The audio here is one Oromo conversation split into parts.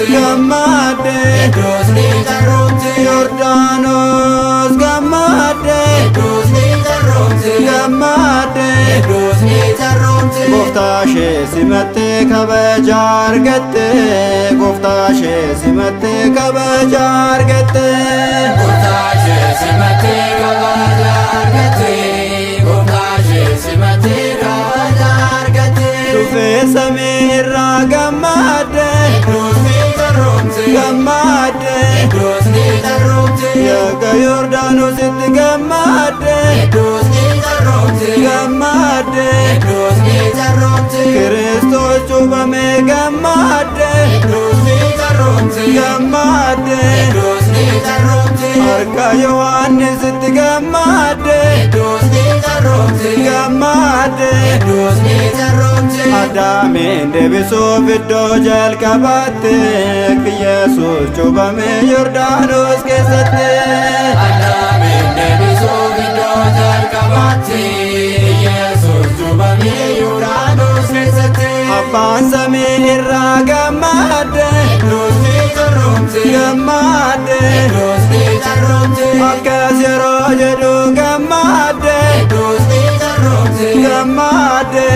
gammadde Yordaanos gammadde gammadde Gooftaa ishee simattee kabaja argatte Gooftaa ishee simattee kabaja argatte Gooftaa ishee simattee kabaja argatte Gooftaa ishee simattee kabaja argatte Dhufee samii irraa gammadde gammadde Yaga Yordaanositti gammadde gammadde Kiristoos cuuphamee gammadde gammadde Harka Yohaannisitti gammadde gammadde Addaamiin deebisuuf iddoo jalqabatte Yesuus cuuphamee Yordaanos keessatti Addaamiin deebisuuf iddoo jalqabatte Yesuus cuuphamee Yordaanos keessatti Abbaan samii irraa gammadde gammadde Akkas yeroo jedhu gammadde gammadde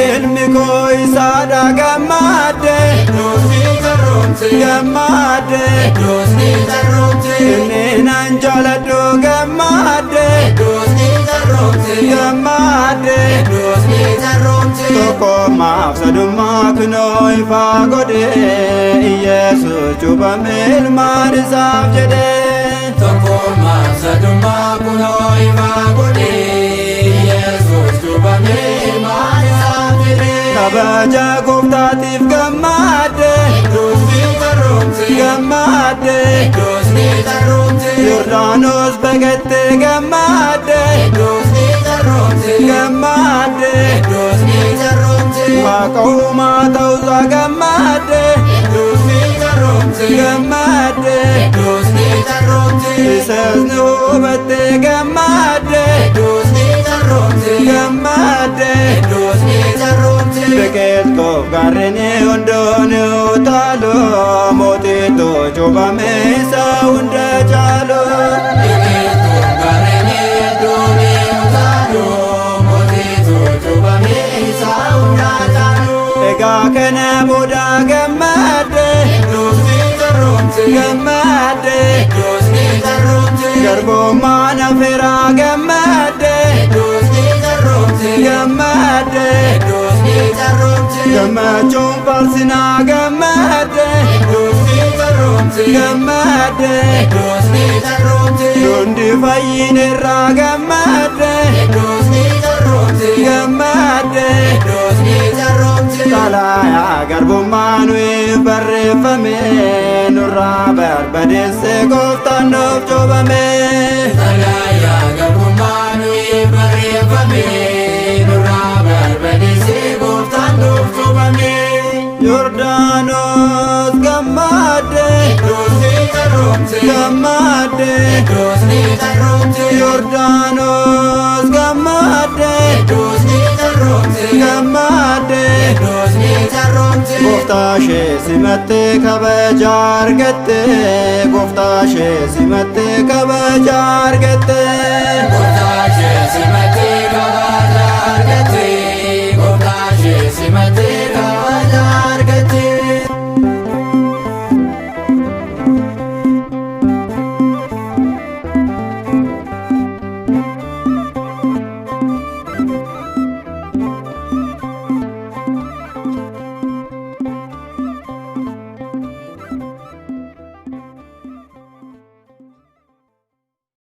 Ilmi koo isaadha gammadde gammadde Inni nan jaaladhu gammadde gammadde Tokkummaaf sadummaa kunoo ifa godhe Yesuus cuuphamee ilmaan isaaf jedhe Tokkummaaf sadummaa kunoo ifa godhe Yesuus cuuphamee ilmaan isaaf jedhe Kabaja Gooftaatiif gammadde gammadde Yordaanos baqatte gammadde gammadde Waaqa uumaa ta'uusaa gammadde gammadde Isas ni hubatte gammadde gammadde Biqiltuuf gaarreen hundoon utaalu mootiitu cuuphamee isa hunda caalu Biqiltuuf gaarreen hundoon utaalu mootiitu cuuphamee isa hunda caalu Egaa kana booda gammadde gammadde Garbummaan hafeeraa gammadde gammadde Gammachuun faarsinaa gammadde gammadde Hundi fayyineerraa gammadde gammadde Xalayaa garbummaa nuyi barreeffame nurraa barbadeesse Gooftaan nuuf cuuphame Xalayaa garbummaa nuyi barreeffame nurraa barbadeesse Gooftaan nuuf cuuphame Yordaanos gammadde gammadde Yordaanos gammadde gammadde Gooftaa ishee simattee kabaja argatte Gooftaa ishee simattee kabaja argatte Gooftaa ishee simattee kabaja argatte